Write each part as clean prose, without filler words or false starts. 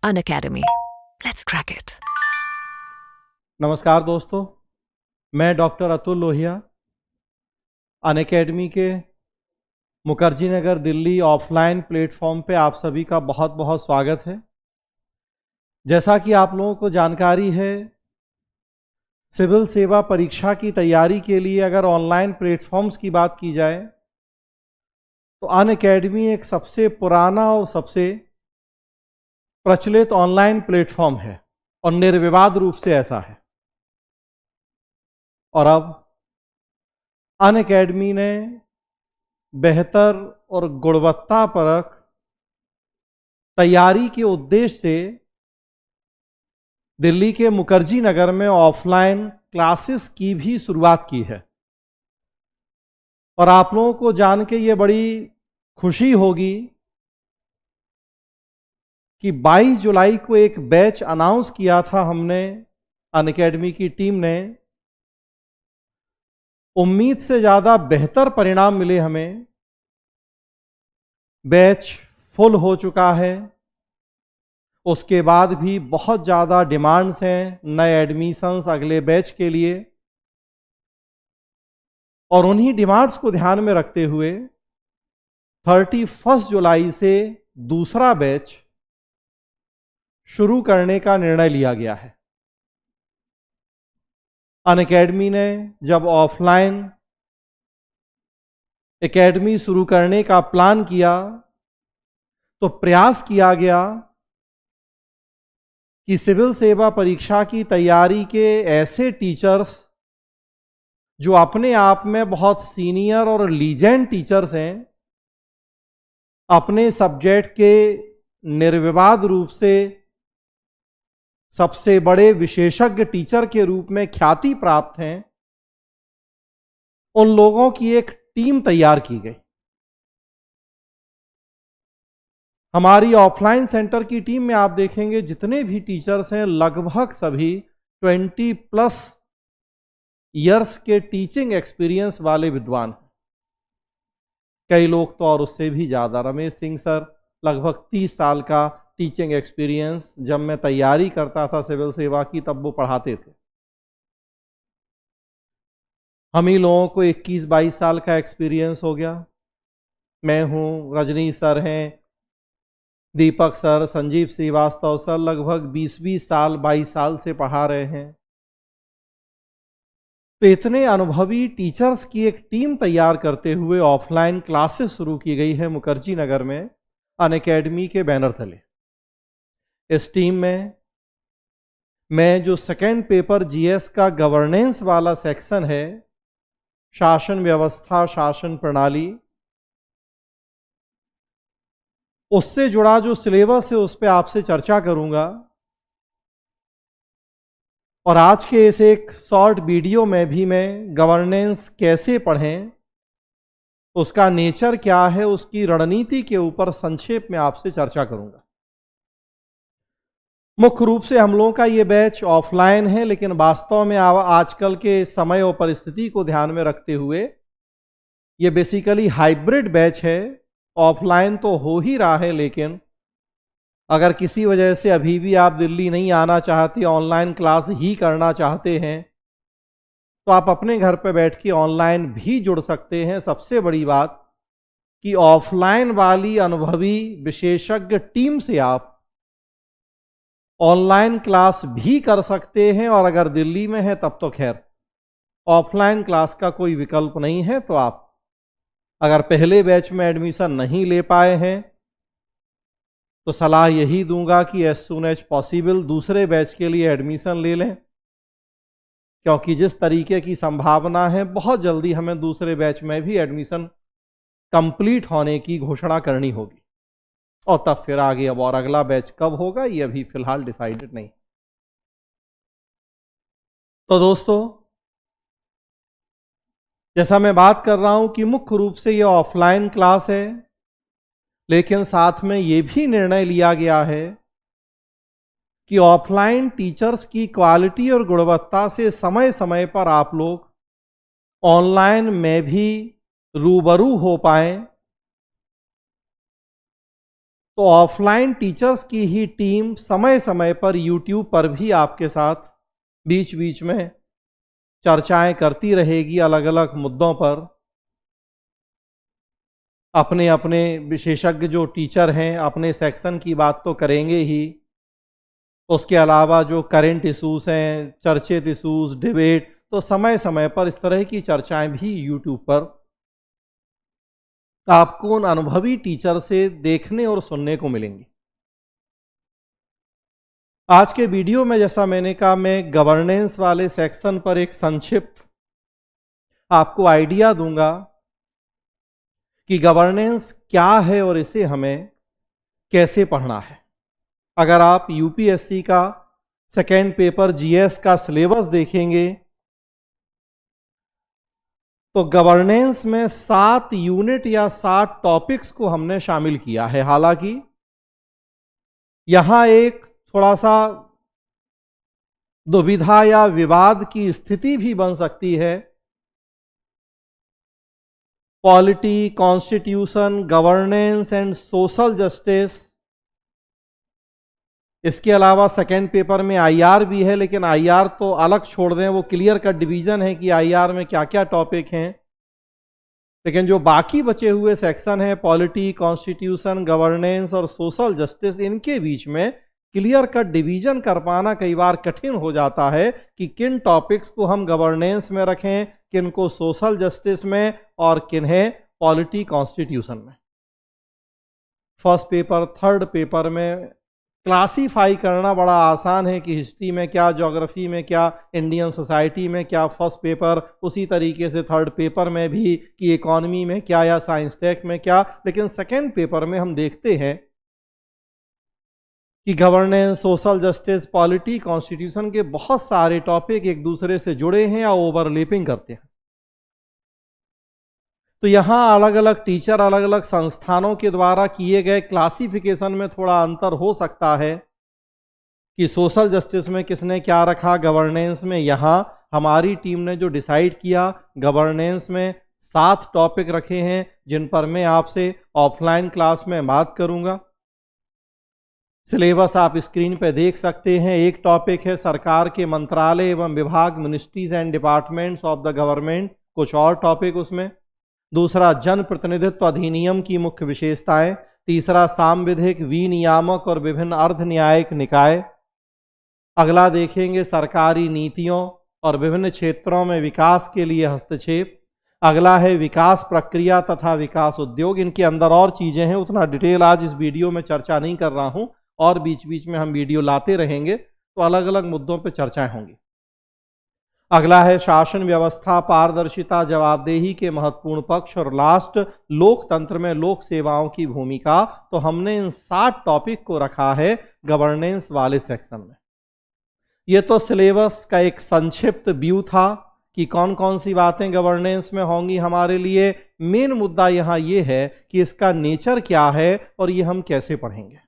Unacademy. Let's crack it. नमस्कार दोस्तों, मैं डॉक्टर अतुल लोहिया अनअकैडमी के मुखर्जी नगर दिल्ली ऑफलाइन प्लेटफॉर्म पे आप सभी का बहुत बहुत स्वागत है। जैसा कि आप लोगों को जानकारी है, सिविल सेवा परीक्षा की तैयारी के लिए अगर ऑनलाइन प्लेटफॉर्म्स की बात की जाए तो अनअकैडमी एक सबसे पुराना और सबसे प्रचलित ऑनलाइन प्लेटफॉर्म है और निर्विवाद रूप से ऐसा है। और अब अनअकैडमी ने बेहतर और गुणवत्तापरक तैयारी के उद्देश्य से दिल्ली के मुखर्जी नगर में ऑफलाइन क्लासेस की भी शुरुआत की है। और आप लोगों को जान के ये बड़ी खुशी होगी कि 22 जुलाई को एक बैच अनाउंस किया था हमने, अनअकैडमी की टीम ने। उम्मीद से ज़्यादा बेहतर परिणाम मिले हमें। बैच फुल हो चुका है। उसके बाद भी बहुत ज़्यादा डिमांड्स हैं नए एडमिशन्स अगले बैच के लिए, और उन्हीं डिमांड्स को ध्यान में रखते हुए 31 जुलाई से दूसरा बैच शुरू करने का निर्णय लिया गया है। अनअकैडमी ने जब ऑफलाइन एकेडमी शुरू करने का प्लान किया तो प्रयास किया गया कि सिविल सेवा परीक्षा की तैयारी के ऐसे टीचर्स जो अपने आप में बहुत सीनियर और लीजेंड टीचर्स हैं, अपने सब्जेक्ट के निर्विवाद रूप से सबसे बड़े विशेषज्ञ टीचर के रूप में ख्याति प्राप्त हैं, उन लोगों की एक टीम तैयार की गई। हमारी ऑफलाइन सेंटर की टीम में आप देखेंगे जितने भी टीचर्स हैं लगभग सभी 20+ ईयर्स के टीचिंग एक्सपीरियंस वाले विद्वान हैं। कई लोग तो और उससे भी ज़्यादा। रमेश सिंह सर लगभग 30 साल का टीचिंग एक्सपीरियंस, जब मैं तैयारी करता था सिविल सेवा की तब वो पढ़ाते थे। हम ही लोगों को 21-22 साल का एक्सपीरियंस हो गया। मैं हूँ, रजनी सर हैं, दीपक सर, संजीव श्रीवास्तव सर लगभग 20-20 साल 22 साल से पढ़ा रहे हैं। तो इतने अनुभवी टीचर्स की एक टीम तैयार करते हुए ऑफलाइन क्लासेस शुरू की गई है मुखर्जी नगर में अनअकैडमी के बैनर तले। इस टीम में मैं जो सेकेंड पेपर जीएस का गवर्नेंस वाला सेक्शन है, शासन व्यवस्था शासन प्रणाली, उससे जुड़ा जो सिलेबस है उस पर आपसे चर्चा करूंगा। और आज के इस एक शॉर्ट वीडियो में भी मैं गवर्नेंस कैसे पढ़ें, उसका नेचर क्या है, उसकी रणनीति के ऊपर संक्षेप में आपसे चर्चा करूंगा। मुख्य रूप से हम लोगों का ये बैच ऑफलाइन है, लेकिन वास्तव में आजकल के समय और परिस्थिति को ध्यान में रखते हुए ये बेसिकली हाइब्रिड बैच है। ऑफलाइन तो हो ही रहा है, लेकिन अगर किसी वजह से अभी भी आप दिल्ली नहीं आना चाहते, ऑनलाइन क्लास ही करना चाहते हैं, तो आप अपने घर पर बैठ के ऑनलाइन भी जुड़ सकते हैं। सबसे बड़ी बात कि ऑफलाइन वाली अनुभवी विशेषज्ञ टीम से आप ऑनलाइन क्लास भी कर सकते हैं। और अगर दिल्ली में है तब तो खैर ऑफलाइन क्लास का कोई विकल्प नहीं है। तो आप अगर पहले बैच में एडमिशन नहीं ले पाए हैं तो सलाह यही दूंगा कि एज सून एज पॉसिबल दूसरे बैच के लिए एडमिशन ले लें, क्योंकि जिस तरीके की संभावना है बहुत जल्दी हमें दूसरे बैच में भी एडमिशन कंप्लीट होने की घोषणा करनी होगी। और तब फिर आगे अब और अगला बैच कब होगा ये अभी फिलहाल डिसाइडेड नहीं। तो दोस्तों, जैसा मैं बात कर रहा हूं कि मुख्य रूप से ये ऑफलाइन क्लास है, लेकिन साथ में ये भी निर्णय लिया गया है कि ऑफलाइन टीचर्स की क्वालिटी और गुणवत्ता से समय समय पर आप लोग ऑनलाइन में भी रूबरू हो पाएं। तो ऑफलाइन टीचर्स की ही टीम समय समय पर यूट्यूब पर भी आपके साथ बीच बीच में चर्चाएं करती रहेगी अलग अलग मुद्दों पर। अपने अपने विशेषज्ञ जो टीचर हैं अपने सेक्शन की बात तो करेंगे ही, उसके अलावा जो करंट इश्यूज हैं, चर्चित इश्यूज, डिबेट, तो समय समय पर इस तरह की चर्चाएं भी यूट्यूब पर आपको उन अनुभवी टीचर से देखने और सुनने को मिलेंगी। आज के वीडियो में जैसा मैंने कहा, मैं गवर्नेंस वाले सेक्शन पर एक संक्षिप्त आपको आइडिया दूंगा कि गवर्नेंस क्या है और इसे हमें कैसे पढ़ना है। अगर आप यूपीएससी का सेकेंड पेपर जीएस का सिलेबस देखेंगे तो गवर्नेंस में 7 यूनिट या 7 टॉपिक्स को हमने शामिल किया है। हालांकि यहां एक थोड़ा सा दुविधा या विवाद की स्थिति भी बन सकती है। Polity, constitution, governance and social justice, इसके अलावा सेकेंड पेपर में आईआर भी है, लेकिन आईआर तो अलग छोड़ दें, वो क्लियर कट डिवीजन है कि आईआर में क्या क्या टॉपिक हैं। लेकिन जो बाकी बचे हुए सेक्शन हैं, पॉलिटी, कॉन्स्टिट्यूशन, गवर्नेंस और सोशल जस्टिस, इनके बीच में क्लियर कट डिवीजन कर पाना कई बार कठिन हो जाता है कि किन टॉपिक्स को हम गवर्नेंस में रखें, किन को सोशल जस्टिस में और किन्हें पॉलिटी, कॉन्स्टिट्यूशन में। फर्स्ट पेपर, थर्ड पेपर में क्लासीफाई करना बड़ा आसान है कि हिस्ट्री में क्या, ज्योग्राफी में क्या, इंडियन सोसाइटी में क्या, फर्स्ट पेपर। उसी तरीके से थर्ड पेपर में भी कि इकोनॉमी में क्या या साइंस टेक में क्या। लेकिन सेकेंड पेपर में हम देखते हैं कि governance, social justice, polity, constitution के बहुत सारे टॉपिक एक दूसरे से जुड़े हैं या ओवरलैपिंग करते हैं। तो यहाँ अलग अलग टीचर, अलग अलग संस्थानों के द्वारा किए गए क्लासिफिकेशन में थोड़ा अंतर हो सकता है कि सोशल जस्टिस में किसने क्या रखा, गवर्नेंस में। यहाँ हमारी टीम ने जो डिसाइड किया, गवर्नेंस में 7 टॉपिक रखे हैं जिन पर मैं आपसे ऑफलाइन क्लास में बात करूंगा। सिलेबस आप स्क्रीन पर देख सकते हैं। एक टॉपिक है सरकार के मंत्रालय एवं विभाग, ministries and departments of the government, कुछ और टॉपिक उसमें। दूसरा, जन प्रतिनिधित्व अधिनियम की मुख्य विशेषताएं। तीसरा, सांविधिक, विनियामक और विभिन्न अर्ध न्यायिक निकाय। अगला देखेंगे सरकारी नीतियों और विभिन्न क्षेत्रों में विकास के लिए हस्तक्षेप। अगला है विकास प्रक्रिया तथा विकास उद्योग। इनके अंदर और चीजें हैं, उतना डिटेल आज इस वीडियो में चर्चा नहीं कर रहा हूं, और बीच बीच में हम वीडियो लाते रहेंगे तो अलग अलग मुद्दों पर चर्चाएं होंगी। अगला है शासन व्यवस्था, पारदर्शिता, जवाबदेही के महत्वपूर्ण पक्ष, और लास्ट, लोकतंत्र में लोक सेवाओं की भूमिका। तो हमने इन 7 टॉपिक को रखा है गवर्नेंस वाले सेक्शन में। ये तो सिलेबस का एक संक्षिप्त व्यू था कि कौन कौन सी बातें गवर्नेंस में होंगी हमारे लिए। मेन मुद्दा यहाँ ये है कि इसका नेचर क्या है और ये हम कैसे पढ़ेंगे।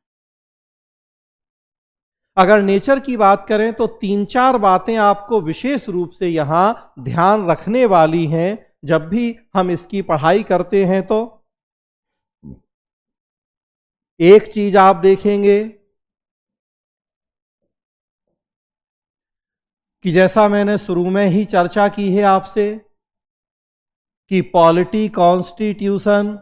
अगर नेचर की बात करें तो 3-4 बातें आपको विशेष रूप से यहां ध्यान रखने वाली हैं जब भी हम इसकी पढ़ाई करते हैं। तो एक चीज आप देखेंगे कि जैसा मैंने शुरू में ही चर्चा की है आपसे कि पॉलिटी, कॉन्स्टिट्यूशन,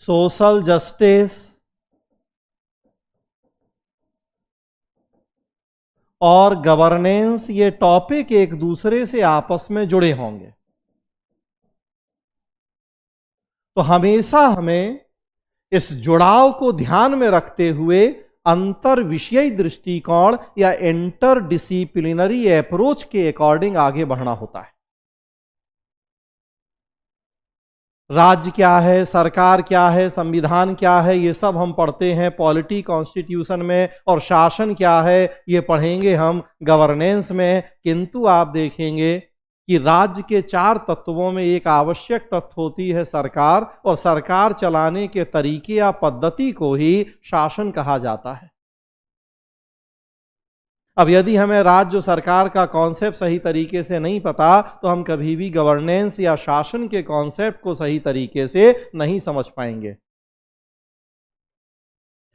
सोशल जस्टिस और गवर्नेंस, ये टॉपिक एक दूसरे से आपस में जुड़े होंगे। तो हमेशा हमें इस जुड़ाव को ध्यान में रखते हुए अंतर विषयी दृष्टिकोण या इंटर डिसिप्लिनरी अप्रोच के अकॉर्डिंग आगे बढ़ना होता है। राज्य क्या है, सरकार क्या है, संविधान क्या है, ये सब हम पढ़ते हैं पॉलिटी, कॉन्स्टिट्यूशन में, और शासन क्या है ये पढ़ेंगे हम गवर्नेंस में। किंतु आप देखेंगे कि राज्य के 4 तत्वों में एक आवश्यक तत्व होती है सरकार, और सरकार चलाने के तरीके या पद्धति को ही शासन कहा जाता है। अब यदि हमें राज्य सरकार का कॉन्सेप्ट सही तरीके से नहीं पता तो हम कभी भी गवर्नेंस या शासन के कॉन्सेप्ट को सही तरीके से नहीं समझ पाएंगे।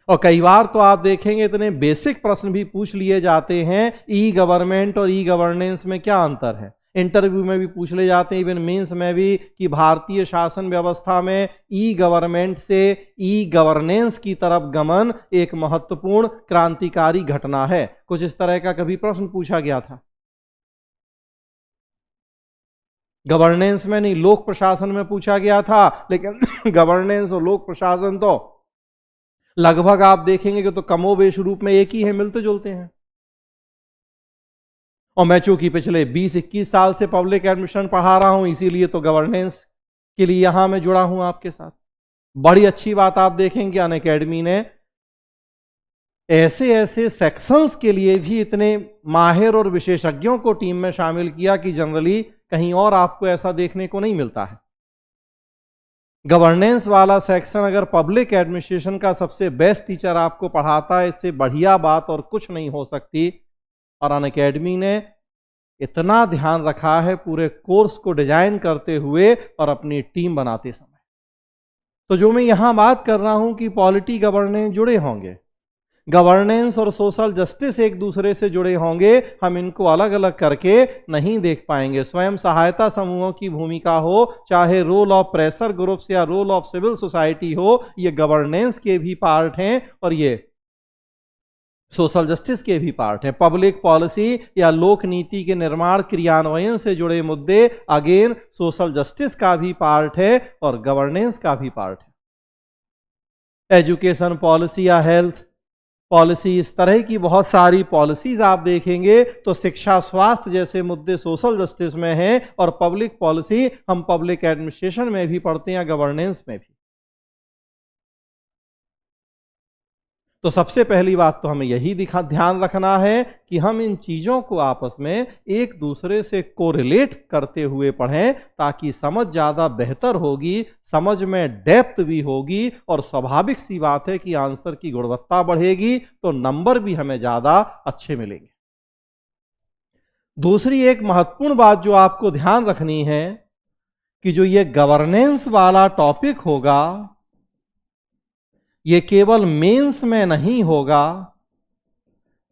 और कई बार तो आप देखेंगे इतने बेसिक प्रश्न भी पूछ लिए जाते हैं, ई गवर्नमेंट और ई गवर्नेंस में क्या अंतर है। इंटरव्यू में भी पूछ ले जाते हैं, इवन मेंस में भी, कि भारतीय शासन व्यवस्था में ई गवर्नमेंट से ई गवर्नेंस की तरफ गमन एक महत्वपूर्ण क्रांतिकारी घटना है। कुछ इस तरह का कभी प्रश्न पूछा गया था। गवर्नेंस में नहीं, लोक प्रशासन में पूछा गया था, लेकिन गवर्नेंस और लोक प्रशासन तो लगभग आप देखेंगे कि तो कमोबेश रूप में एक ही है, मिलते जुलते हैं। और मैं चूंकि पिछले 20-21 साल से पब्लिक एडमिशन पढ़ा रहा हूं, इसीलिए तो गवर्नेंस के लिए यहां मैं जुड़ा हूं आपके साथ। बड़ी अच्छी बात आप देखेंगे अनअकैडमी ने ऐसे ऐसे सेक्शंस के लिए भी इतने माहिर और विशेषज्ञों को टीम में शामिल किया कि जनरली कहीं और आपको ऐसा देखने को नहीं मिलता है। गवर्नेंस वाला सेक्शन अगर पब्लिक एडमिनिस्ट्रेशन का सबसे बेस्ट टीचर आपको पढ़ाता है, इससे बढ़िया बात और कुछ नहीं हो सकती। और अनअकैडमी ने इतना ध्यान रखा है पूरे कोर्स को डिजाइन करते हुए और अपनी टीम बनाते समय। तो जो मैं यहां बात कर रहा हूं कि पॉलिटी गवर्नेंस जुड़े होंगे, गवर्नेंस और सोशल जस्टिस एक दूसरे से जुड़े होंगे, हम इनको अलग अलग करके नहीं देख पाएंगे। स्वयं सहायता समूहों की भूमिका हो, चाहे रोल ऑफ प्रेशर ग्रुप्स या रोल ऑफ सिविल सोसाइटी हो, ये गवर्नेंस के भी पार्ट हैं और ये सोशल जस्टिस के भी पार्ट हैं। पब्लिक पॉलिसी या लोक नीति के निर्माण क्रियान्वयन से जुड़े मुद्दे अगेन सोशल जस्टिस का भी पार्ट है और गवर्नेंस का भी पार्ट है। एजुकेशन पॉलिसी या हेल्थ पॉलिसी, इस तरह की बहुत सारी पॉलिसीज आप देखेंगे तो शिक्षा स्वास्थ्य जैसे मुद्दे सोशल जस्टिस में हैं और पब्लिक पॉलिसी हम पब्लिक एडमिनिस्ट्रेशन में भी पढ़ते हैं, गवर्नेंस में भी। तो सबसे पहली बात तो हमें यही ध्यान रखना है कि हम इन चीजों को आपस में एक दूसरे से कोरिलेट करते हुए पढ़ें, ताकि समझ ज्यादा बेहतर होगी, समझ में डेप्थ भी होगी और स्वाभाविक सी बात है कि आंसर की गुणवत्ता बढ़ेगी तो नंबर भी हमें ज्यादा अच्छे मिलेंगे। दूसरी एक महत्वपूर्ण बात जो आपको ध्यान रखनी है कि जो ये गवर्नेंस वाला टॉपिक होगा ये केवल मेंस में नहीं होगा,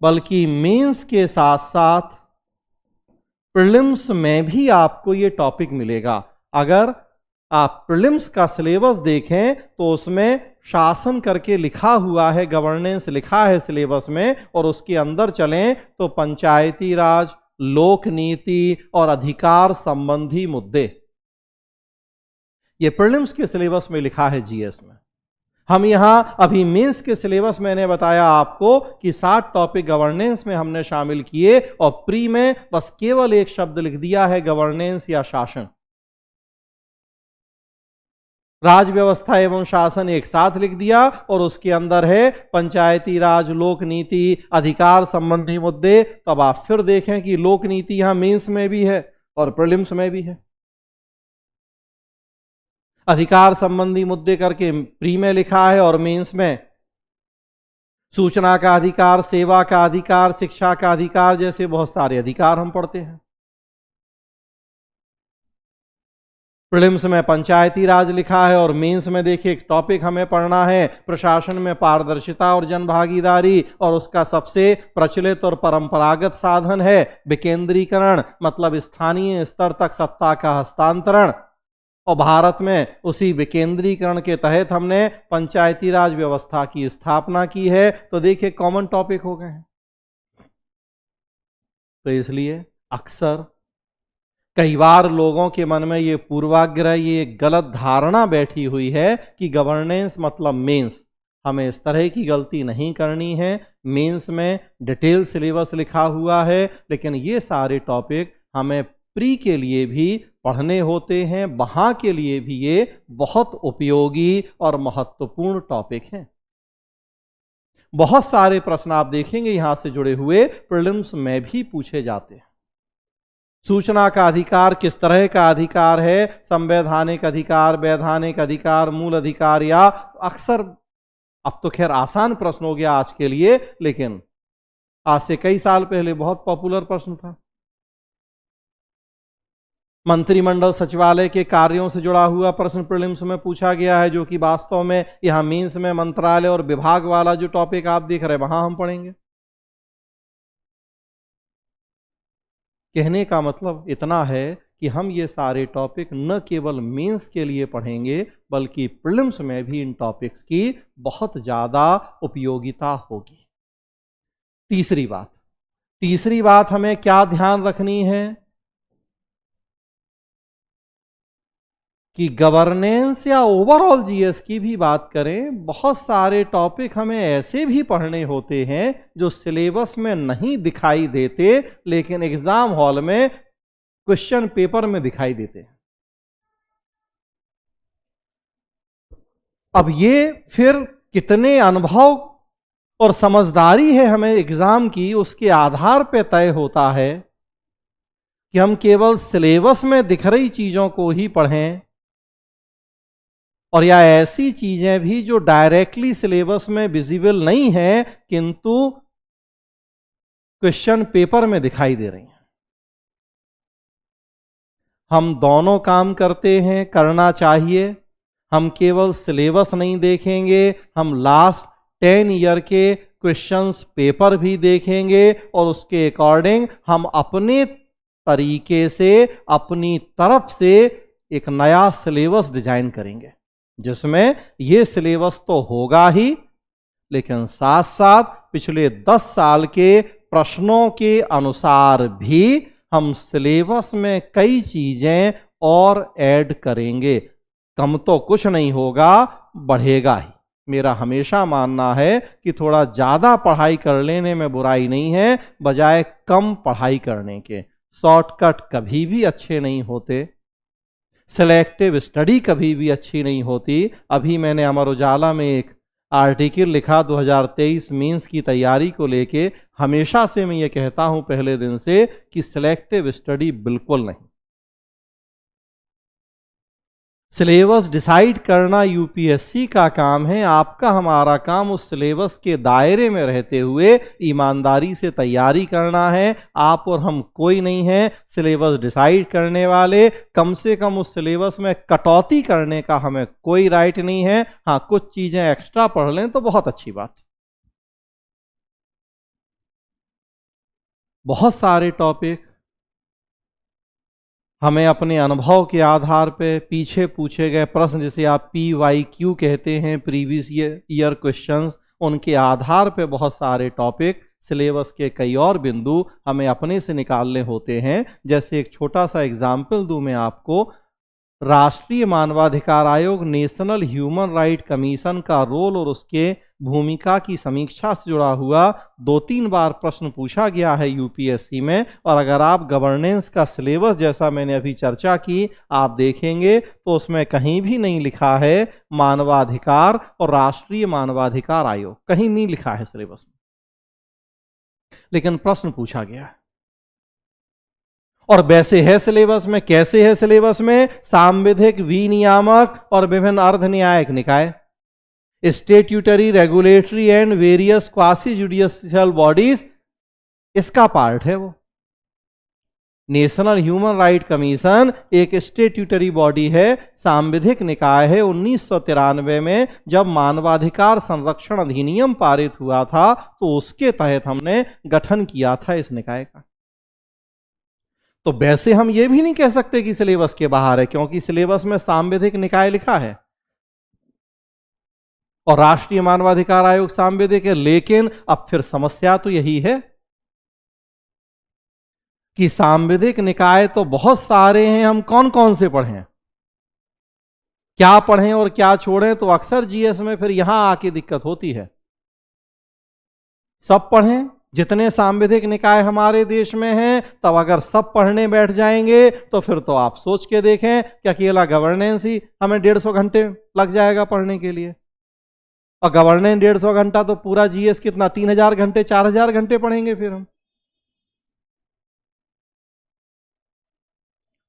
बल्कि मेंस के साथ साथ प्रीलिम्स में भी आपको ये टॉपिक मिलेगा। अगर आप प्रीलिम्स का सिलेबस देखें तो उसमें शासन करके लिखा हुआ है, गवर्नेंस लिखा है सिलेबस में, और उसके अंदर चलें तो पंचायती राज, लोक नीति और अधिकार संबंधी मुद्दे, ये प्रीलिम्स के सिलेबस में लिखा है जीएस में। हम यहां अभी मेंस के सिलेबस मैंने बताया आपको कि 7 टॉपिक गवर्नेंस में हमने शामिल किए और प्री में बस केवल एक शब्द लिख दिया है, गवर्नेंस या शासन। राज व्यवस्था एवं शासन एक साथ लिख दिया और उसके अंदर है पंचायती राज, लोक नीति, अधिकार संबंधी मुद्दे। तो अब आप फिर देखें कि लोक नीति यहां मेंस में भी है और प्रीलिम्स में भी है। अधिकार संबंधी मुद्दे करके प्री में लिखा है और मेंस में सूचना का अधिकार, सेवा का अधिकार, शिक्षा का अधिकार जैसे बहुत सारे अधिकार हम पढ़ते हैं। प्रीलिम्स में पंचायती राज लिखा है और मेंस में देखिए एक टॉपिक हमें पढ़ना है प्रशासन में पारदर्शिता और जनभागीदारी, और उसका सबसे प्रचलित और परंपरागत साधन है विकेंद्रीकरण, मतलब स्थानीय स्तर तक सत्ता का हस्तांतरण। और भारत में उसी विकेंद्रीकरण के तहत हमने पंचायती राज व्यवस्था की स्थापना की है। तो देखिए कॉमन टॉपिक हो गए हैं। तो इसलिए अक्सर कई बार लोगों के मन में ये पूर्वाग्रह, ये गलत धारणा बैठी हुई है कि गवर्नेंस मतलब मेंस। हमें इस तरह की गलती नहीं करनी है। मेंस में डिटेल सिलेबस लिखा हुआ है, लेकिन ये सारे टॉपिक हमें प्री के लिए भी पढ़ने होते हैं, वहां के लिए भी ये बहुत उपयोगी और महत्वपूर्ण टॉपिक हैं। बहुत सारे प्रश्न आप देखेंगे यहां से जुड़े हुए प्रीलिम्स में भी पूछे जाते हैं। सूचना का अधिकार किस तरह का अधिकार है, संवैधानिक अधिकार, वैधानिक अधिकार, मूल अधिकार, या अक्सर, अब तो खैर आसान प्रश्न हो गया आज के लिए, लेकिन आज से कई साल पहले बहुत पॉपुलर प्रश्न था। मंत्रिमंडल सचिवालय के कार्यों से जुड़ा हुआ प्रश्न प्रीलिम्स में पूछा गया है, जो कि वास्तव में यहां मेंस में मंत्रालय और विभाग वाला जो टॉपिक आप देख रहे हैं वहां हम पढ़ेंगे। कहने का मतलब इतना है कि हम ये सारे टॉपिक न केवल मेंस के लिए पढ़ेंगे बल्कि प्रीलिम्स में भी इन टॉपिक्स की बहुत ज्यादा उपयोगिता होगी। तीसरी बात हमें क्या ध्यान रखनी है कि गवर्नेंस या ओवरऑल जीएस की भी बात करें, बहुत सारे टॉपिक हमें ऐसे भी पढ़ने होते हैं जो सिलेबस में नहीं दिखाई देते लेकिन एग्जाम हॉल में क्वेश्चन पेपर में दिखाई देते हैं। अब ये फिर कितने अनुभव और समझदारी है हमें एग्जाम की, उसके आधार पर तय होता है कि हम केवल सिलेबस में दिख रही चीजों को ही पढ़ें और या ऐसी चीजें भी जो डायरेक्टली सिलेबस में विजिबल नहीं है किंतु क्वेश्चन पेपर में दिखाई दे रही हैं। हम दोनों काम करते हैं, करना चाहिए। हम केवल सिलेबस नहीं देखेंगे, हम लास्ट 10 ईयर के क्वेश्चंस पेपर भी देखेंगे और उसके अकॉर्डिंग हम अपने तरीके से अपनी तरफ से एक नया सिलेबस डिजाइन करेंगे, जिसमें ये सिलेबस तो होगा ही लेकिन साथ साथ पिछले 10 साल के प्रश्नों के अनुसार भी हम सिलेबस में कई चीजें और ऐड करेंगे। कम तो कुछ नहीं होगा, बढ़ेगा ही। मेरा हमेशा मानना है कि थोड़ा ज्यादा पढ़ाई कर लेने में बुराई नहीं है बजाय कम पढ़ाई करने के। शॉर्टकट कभी भी अच्छे नहीं होते, सिलेक्टिव स्टडी कभी भी अच्छी नहीं होती। अभी मैंने अमर उजाला में एक आर्टिकल लिखा 2023 मेंस की तैयारी को लेके। हमेशा से मैं ये कहता हूं पहले दिन से कि सिलेक्टिव स्टडी बिल्कुल नहीं। सिलेबस डिसाइड करना यूपीएससी का काम है, आपका हमारा काम उस सिलेबस के दायरे में रहते हुए ईमानदारी से तैयारी करना है। आप और हम कोई नहीं है सिलेबस डिसाइड करने वाले। कम से कम उस सिलेबस में कटौती करने का हमें कोई राइट नहीं है। हाँ, कुछ चीजें एक्स्ट्रा पढ़ लें तो बहुत अच्छी बात। बहुत सारे टॉपिक हमें अपने अनुभव के आधार पे पीछे पूछे गए प्रश्न, जिसे आप PYQ कहते हैं, प्रीवियस ईयर क्वेश्चंस, उनके आधार पे बहुत सारे टॉपिक, सिलेबस के कई और बिंदु हमें अपने से निकालने होते हैं। जैसे एक छोटा सा एग्जाम्पल दूं मैं आपको, राष्ट्रीय मानवाधिकार आयोग नेशनल ह्यूमन राइट कमीशन का रोल और उसके भूमिका की समीक्षा से जुड़ा हुआ 2-3 बार प्रश्न पूछा गया है यूपीएससी में। और अगर आप गवर्नेंस का सिलेबस जैसा मैंने अभी चर्चा की आप देखेंगे तो उसमें कहीं भी नहीं लिखा है मानवाधिकार और राष्ट्रीय मानवाधिकार आयोग, कहीं नहीं लिखा है सिलेबस में, लेकिन प्रश्न पूछा गया है। और वैसे है सिलेबस में, कैसे है सिलेबस में? सांविधिक, विनियामक और विभिन्न अर्ध न्यायिक निकाय, statutory, regulatory and various quasi judicial bodies, इसका पार्ट है वो। नेशनल ह्यूमन राइट कमीशन एक स्टेट्यूटरी बॉडी है, सांविधिक निकाय है। 1993 में जब मानवाधिकार संरक्षण अधिनियम पारित हुआ था तो उसके तहत हमने गठन किया था इस निकाय का। तो वैसे हम ये भी नहीं कह सकते कि सिलेबस के बाहर है, क्योंकि सिलेबस में सांविधिक निकाय लिखा है और राष्ट्रीय मानवाधिकार आयोग सांविधिक है। लेकिन अब फिर समस्या तो यही है कि सांविधिक निकाय तो बहुत सारे हैं, हम कौन कौन से पढ़ें, क्या पढ़ें और क्या छोड़ें, तो अक्सर जीएस में फिर यहां आके दिक्कत होती है। सब पढ़ें, जितने सांविधिक निकाय हमारे देश में हैं, तब अगर सब पढ़ने बैठ जाएंगे तो फिर तो आप सोच के देखें कि अकेला गवर्नेंस ही हमें 150 घंटे लग जाएगा पढ़ने के लिए। और गवर्नेंस 150 घंटा तो पूरा जीएस कितना 3000 घंटे 4000 घंटे पढ़ेंगे फिर हम।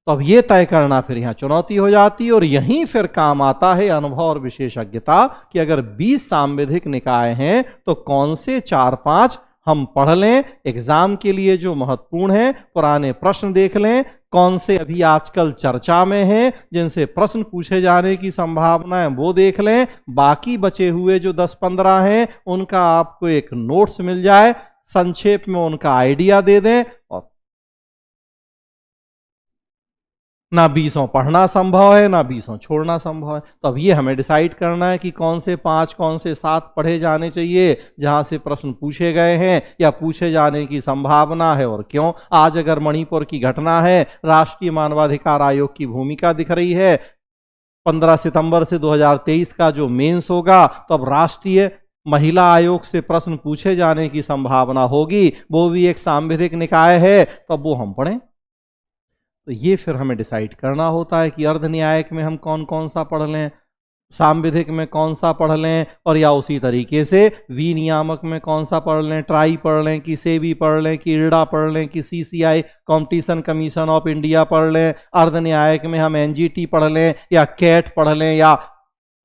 तो अब ये तय करना फिर यहां चुनौती हो जाती है। और यहीं फिर काम आता है अनुभव और विशेषज्ञता कि अगर 20 सांविधिक निकाय हैं तो कौन से 4-5 हम पढ़ लें, एग्जाम के लिए जो महत्वपूर्ण है पुराने प्रश्न देख लें, कौन से अभी आजकल चर्चा में हैं जिनसे प्रश्न पूछे जाने की संभावना है वो देख लें। बाकी बचे हुए जो 10-15 हैं उनका आपको एक नोट्स मिल जाए, संक्षेप में उनका आइडिया दे दें, और ना 20 पढ़ना संभव है ना 20 छोड़ना संभव है। तो अब ये हमें डिसाइड करना है कि कौन से 5 कौन से 7 पढ़े जाने चाहिए जहां से प्रश्न पूछे गए हैं या पूछे जाने की संभावना है और क्यों। आज अगर मणिपुर की घटना है, राष्ट्रीय मानवाधिकार आयोग की भूमिका दिख रही है, 15 सितंबर से 2023 का जो मेंस होगा, तो अब राष्ट्रीय महिला आयोग से प्रश्न पूछे जाने की संभावना होगी, वो भी एक सांविधिक निकाय है, तो अब वो हम पढ़ें। तो ये फिर हमें डिसाइड करना होता है कि अर्ध न्यायिक में हम कौन कौन सा पढ़ लें, सांविधिक में कौन सा पढ़ लें, और या उसी तरीके से विनियामक में कौन सा पढ़ लें, ट्राई पढ़ लें कि सेबी पढ़ लें कि इरडा पढ़ लें कि CCI competition commission of India पढ़ लें। अर्ध न्यायिक में हम एनजीटी पढ़ लें या कैट पढ़ लें या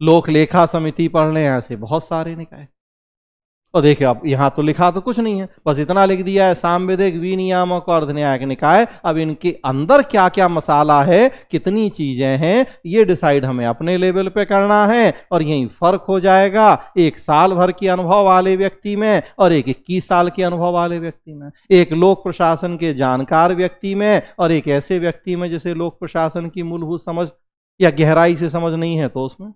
लोक लेखा समिति पढ़ लें, ऐसे बहुत सारे निकाय। और देखिए अब यहां तो लिखा तो कुछ नहीं है, बस इतना लिख दिया है सांविधिक, विनियामक और अर्ध न्यायिक निकाय। अब इनके अंदर क्या क्या मसाला है, कितनी चीजें हैं, ये डिसाइड हमें अपने लेवल पे करना है, और यही फर्क हो जाएगा एक साल भर के अनुभव वाले व्यक्ति में और एक 21 साल के अनुभव वाले व्यक्ति में, एक लोक प्रशासन के जानकार व्यक्ति में और एक ऐसे व्यक्ति में जिसे लोक प्रशासन की मूलभूत समझ या गहराई से समझ नहीं है तो उसमें।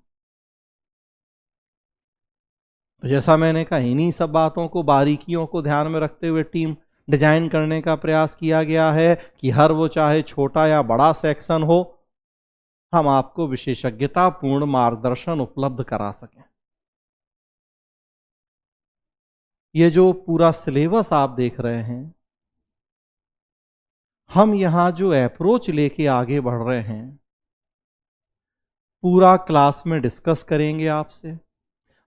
तो जैसा मैंने कहा, इन्हीं सब बातों को, बारीकियों को ध्यान में रखते हुए टीम डिजाइन करने का प्रयास किया गया है कि हर वो चाहे छोटा या बड़ा सेक्शन हो, हम आपको विशेषज्ञता पूर्ण मार्गदर्शन उपलब्ध करा सकें। ये जो पूरा सिलेबस आप देख रहे हैं, हम यहां जो अप्रोच लेके आगे बढ़ रहे हैं, पूरा क्लास में डिस्कस करेंगे आपसे।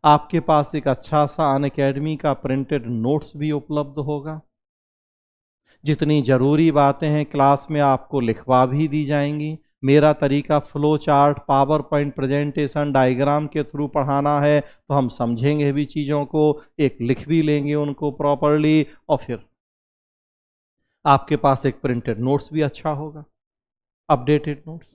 आपके पास एक अच्छा सा अनअकैडमी का प्रिंटेड नोट्स भी उपलब्ध होगा। जितनी जरूरी बातें हैं क्लास में आपको लिखवा भी दी जाएंगी। मेरा तरीका flow chart, power point presentation, diagram के थ्रू पढ़ाना है, तो हम समझेंगे भी चीज़ों को, एक लिख भी लेंगे उनको प्रॉपरली, और फिर आपके पास एक प्रिंटेड नोट्स भी अच्छा होगा, अपडेटेड नोट्स।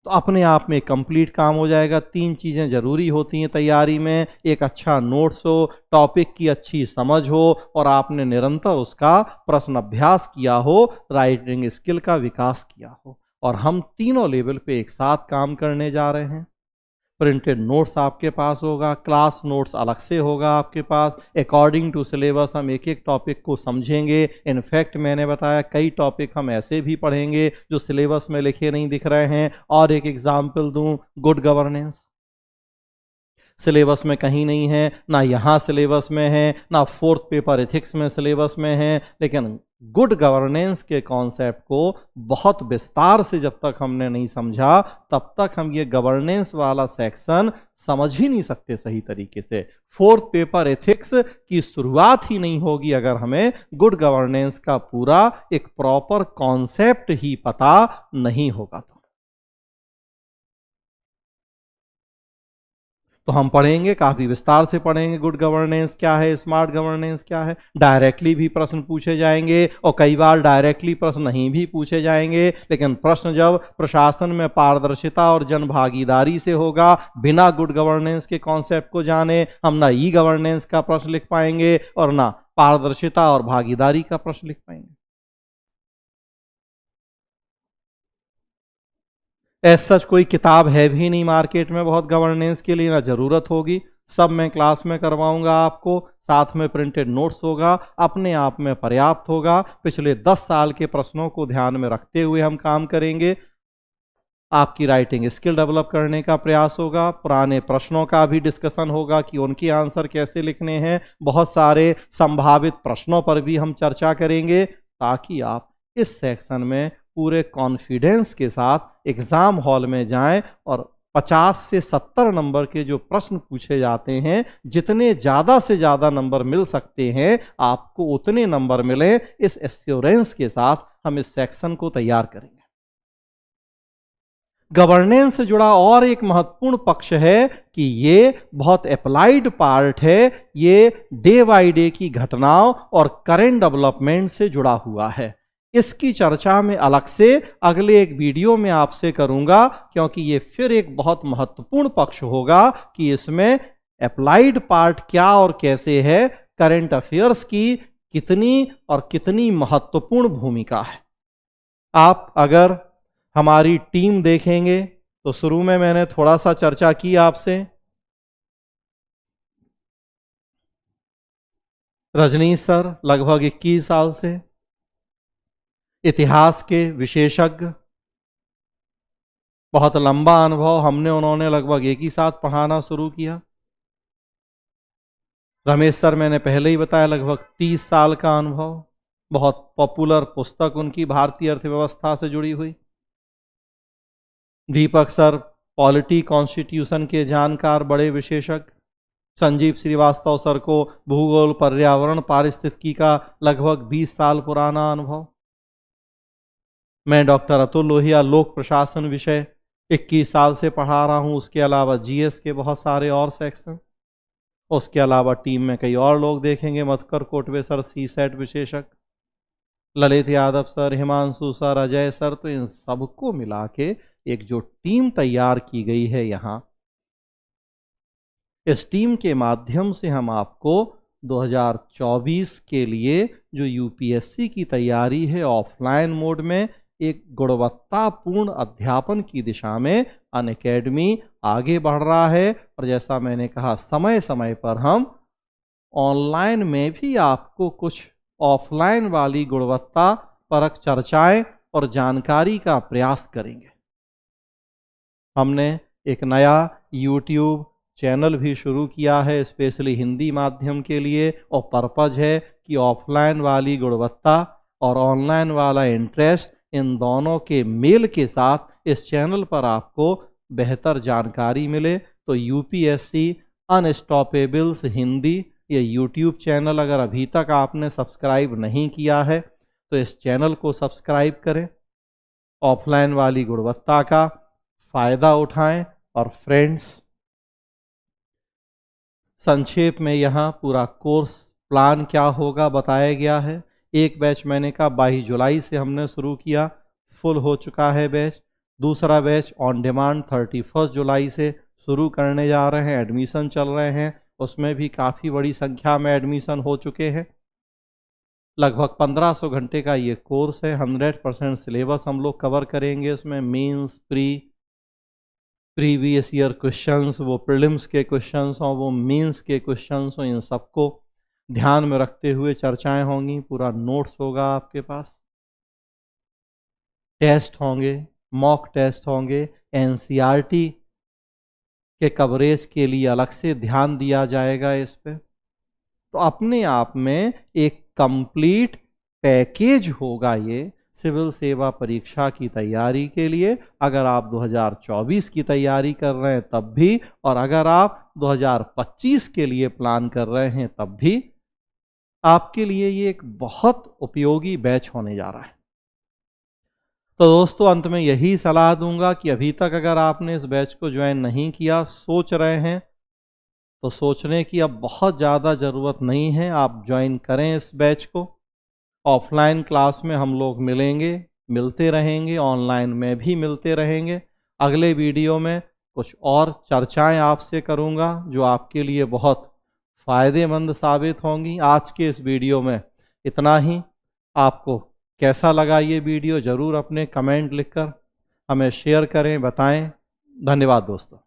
तो अपने आप में कंप्लीट काम हो जाएगा। 3 चीज़ें ज़रूरी होती हैं तैयारी में, एक अच्छा नोट्स हो, टॉपिक की अच्छी समझ हो, और आपने निरंतर उसका प्रश्न अभ्यास किया हो, राइटिंग स्किल का विकास किया हो। और हम तीनों लेवल पे एक साथ काम करने जा रहे हैं। प्रिंटेड नोट्स आपके पास होगा, क्लास नोट्स अलग से होगा आपके पास। अकॉर्डिंग टू सिलेबस हम एक एक टॉपिक को समझेंगे। इनफैक्ट मैंने बताया कई टॉपिक हम ऐसे भी पढ़ेंगे जो सिलेबस में लिखे नहीं दिख रहे हैं। और एक एग्जाम्पल दूं, गुड गवर्नेंस सिलेबस में कहीं नहीं है, ना यहाँ सिलेबस में है, ना 4th पेपर एथिक्स में सिलेबस में है, लेकिन गुड गवर्नेंस के कॉन्सेप्ट को बहुत विस्तार से जब तक हमने नहीं समझा, तब तक हम ये गवर्नेंस वाला सेक्शन समझ ही नहीं सकते सही तरीके से। 4th पेपर एथिक्स की शुरुआत ही नहीं होगी अगर हमें गुड गवर्नेंस का पूरा एक प्रॉपर कॉन्सेप्ट ही पता नहीं होगा। तो हम पढ़ेंगे, काफ़ी विस्तार से पढ़ेंगे गुड गवर्नेंस क्या है, स्मार्ट गवर्नेंस क्या है। डायरेक्टली भी प्रश्न पूछे जाएंगे और कई बार डायरेक्टली प्रश्न नहीं भी पूछे जाएंगे, लेकिन प्रश्न जब प्रशासन में पारदर्शिता और जनभागीदारी से होगा, बिना गुड गवर्नेंस के कॉन्सेप्ट को जाने हम ना ई गवर्नेंस का प्रश्न लिख पाएंगे और ना पारदर्शिता और भागीदारी का प्रश्न लिख पाएंगे। ऐसा कोई किताब है भी नहीं मार्केट में बहुत गवर्नेंस के लिए, ना ज़रूरत होगी। सब मैं क्लास में करवाऊंगा आपको, साथ में प्रिंटेड नोट्स होगा, अपने आप में पर्याप्त होगा। पिछले 10 साल के प्रश्नों को ध्यान में रखते हुए हम काम करेंगे। आपकी राइटिंग स्किल डेवलप करने का प्रयास होगा। पुराने प्रश्नों का भी डिस्कशन होगा कि उनके आंसर कैसे लिखने हैं। बहुत सारे संभावित प्रश्नों पर भी हम चर्चा करेंगे, ताकि आप इस सेक्शन में पूरे कॉन्फिडेंस के साथ एग्ज़ाम हॉल में जाएं और 50 से 70 नंबर के जो प्रश्न पूछे जाते हैं, जितने ज़्यादा से ज़्यादा नंबर मिल सकते हैं आपको उतने नंबर मिलें। इस एश्योरेंस के साथ हम इस सेक्शन को तैयार करेंगे। गवर्नेंस से जुड़ा और एक महत्वपूर्ण पक्ष है कि ये बहुत अप्लाइड पार्ट है, ये डे बाय डे की घटनाओं और करंट डेवलपमेंट से जुड़ा हुआ है। इसकी चर्चा मैं अलग से अगले एक वीडियो में आपसे करूंगा, क्योंकि ये फिर एक बहुत महत्वपूर्ण पक्ष होगा कि इसमें अप्लाइड पार्ट क्या और कैसे है, करंट अफेयर्स की कितनी महत्वपूर्ण भूमिका है। आप अगर हमारी टीम देखेंगे तो शुरू में मैंने थोड़ा सा चर्चा की आपसे। रजनीश सर लगभग 21 साल से इतिहास के विशेषज्ञ, बहुत लंबा अनुभव, हमने उन्होंने लगभग एक ही साथ पढ़ाना शुरू किया। रमेश सर मैंने पहले ही बताया लगभग 30 साल का अनुभव, बहुत पॉपुलर पुस्तक उनकी भारतीय अर्थव्यवस्था से जुड़ी हुई। दीपक सर पॉलिटी कॉन्स्टिट्यूशन के जानकार, बड़े विशेषज्ञ। संजीव श्रीवास्तव सर को भूगोल, पर्यावरण, पारिस्थितिकी का लगभग 20 साल पुराना अनुभव। मैं डॉक्टर अतुल लोहिया लोक प्रशासन विषय 21 साल से पढ़ा रहा हूँ। उसके अलावा जीएस के बहुत सारे और सेक्शन, उसके अलावा टीम में कई और लोग देखेंगे। मधुकर कोटवे सर सीसेट विशेषज्ञ, Lalit Yadav sir, Himanshu sir, Ajay sir. तो इन सबको मिला के एक जो टीम तैयार की गई है यहाँ, इस टीम के माध्यम से हम आपको 2024 के लिए जो यूपीएससी की तैयारी है ऑफलाइन मोड में, एक गुणवत्तापूर्ण अध्यापन की दिशा में अनअकैडमी आगे बढ़ रहा है। और जैसा मैंने कहा, समय समय पर हम ऑनलाइन में भी आपको कुछ ऑफलाइन वाली गुणवत्ता परक चर्चाएं और जानकारी का प्रयास करेंगे। हमने एक नया YouTube चैनल भी शुरू किया है स्पेशली हिंदी माध्यम के लिए, और पर्पज है कि ऑफलाइन वाली गुणवत्ता और ऑनलाइन वाला इंटरेस्ट, इन दोनों के मेल के साथ इस चैनल पर आपको बेहतर जानकारी मिले। तो यूपीएससी अनस्टॉपेबल्स हिंदी, ये YouTube चैनल अगर अभी तक आपने सब्सक्राइब नहीं किया है तो इस चैनल को सब्सक्राइब करें, ऑफलाइन वाली गुणवत्ता का फ़ायदा उठाएं। और फ्रेंड्स, संक्षेप में यहाँ पूरा कोर्स प्लान क्या होगा बताया गया है। एक बैच मैंने कहा 22 जुलाई से हमने शुरू किया, फुल हो चुका है बैच। दूसरा बैच ऑन डिमांड 31 जुलाई से शुरू करने जा रहे हैं, एडमिशन चल रहे हैं, उसमें भी काफ़ी बड़ी संख्या में एडमिशन हो चुके हैं। लगभग 1500 घंटे का ये कोर्स है, 100% सिलेबस हम लोग कवर करेंगे। इसमें मेंस, प्रीवियस ईयर क्वेश्चंस, वो प्रीलिम्स के क्वेश्चंस हों, वो मेंस के क्वेश्चंस हों, इन सबको ध्यान में रखते हुए चर्चाएं होंगी। पूरा नोट्स होगा आपके पास, टेस्ट होंगे, मॉक टेस्ट होंगे, एनसीईआरटी के कवरेज के लिए अलग से ध्यान दिया जाएगा इस पे। तो अपने आप में एक कंप्लीट पैकेज होगा ये सिविल सेवा परीक्षा की तैयारी के लिए। अगर आप 2024 की तैयारी कर रहे हैं तब भी, और अगर आप 2025 के लिए प्लान कर रहे हैं तब भी, आपके लिए ये एक बहुत उपयोगी बैच होने जा रहा है। तो दोस्तों, अंत में यही सलाह दूंगा कि अभी तक अगर आपने इस बैच को ज्वाइन नहीं किया, सोच रहे हैं, तो सोचने की अब बहुत ज़्यादा ज़रूरत नहीं है, आप ज्वाइन करें इस बैच को। ऑफलाइन क्लास में हम लोग मिलते रहेंगे, ऑनलाइन में भी मिलते रहेंगे। अगले वीडियो में कुछ और चर्चाएं आपसे करूंगा जो आपके लिए बहुत फ़ायदेमंद साबित होंगी। आज के इस वीडियो में इतना ही। आपको कैसा लगा ये वीडियो ज़रूर अपने कमेंट लिखकर हमें शेयर करें, बताएं। धन्यवाद दोस्तों।